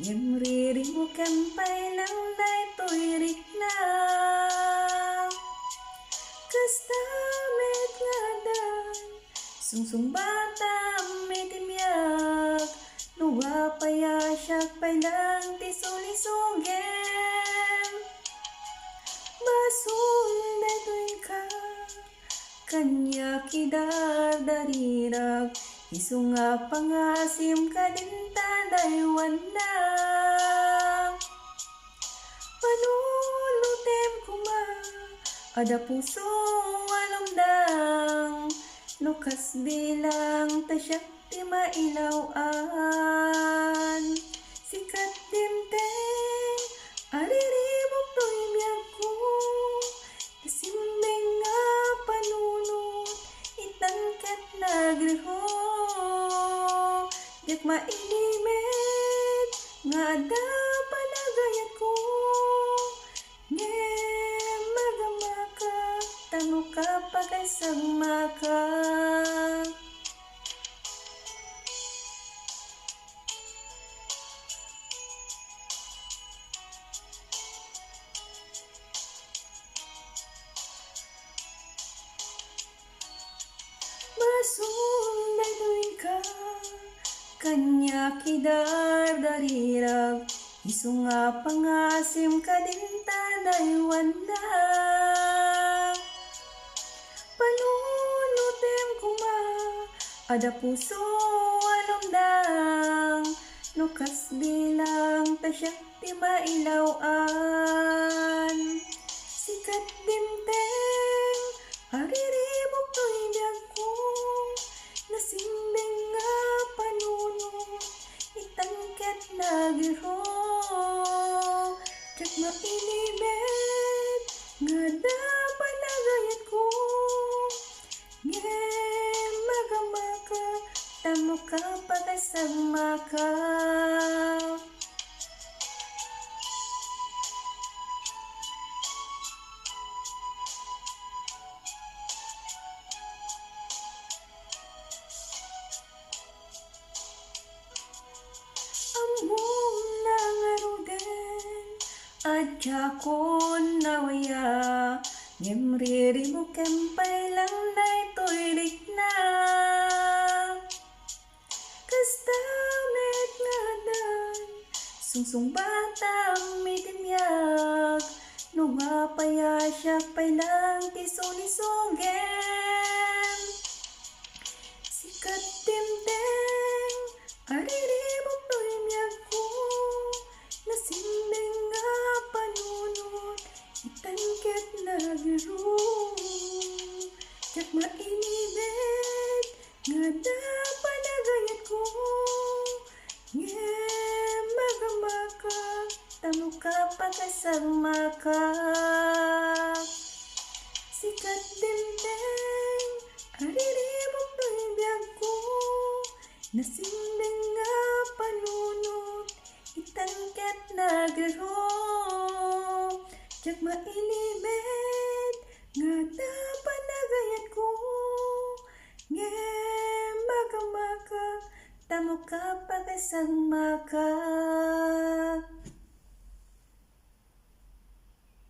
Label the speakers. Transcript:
Speaker 1: Yemriri mo kampay lang day tuirik na kastamit nga dan sungsung bata may timyak nuwa payasyak pailang tisulisugem basul day tuin ka kanya kidar darirag isunga pangasim kadinta daywan na panulutem kuma ada puso alumdang nukas bilang tasyak ti mailawaan sikat dimteng ariribok to'y miyagko nasimbing nga panunot itangkat nagriho yak mainimit nga da panagayat ko ngem magamaka tano ka pagkasagmaka masunday tuwing ka kanya kidar darirag isunga pangasim kadinta daywan na panunutem kuma ada puso alumdang nukas bilang tasyak ti mailawaan sikat dimteng ariribok to'y biyagko nasimbing nga panunot itangkat nagiro kat mainibet nga da panagayat ko ngem magamaka tamo ka pagkasagmaka among nangaruden adya kon nawaya yemriri mo kempay lang day tuirik na kastamit nga dan sungsung bata may timyak nuwa payasyak pailang tisulisugem sikat dimteng ariribok to'y miyagko nasimbing nga panunot itangket nagiro yak mainibet nga da panagayat ko ngem magamaka tamo ka pagkasagmaka sikat dimteng ariribok to'y biyagko nasimbing nga panunot itangket nagiro yak mainibet nga da panagayat ko ngem magamaka tamo ka pagkasagmaka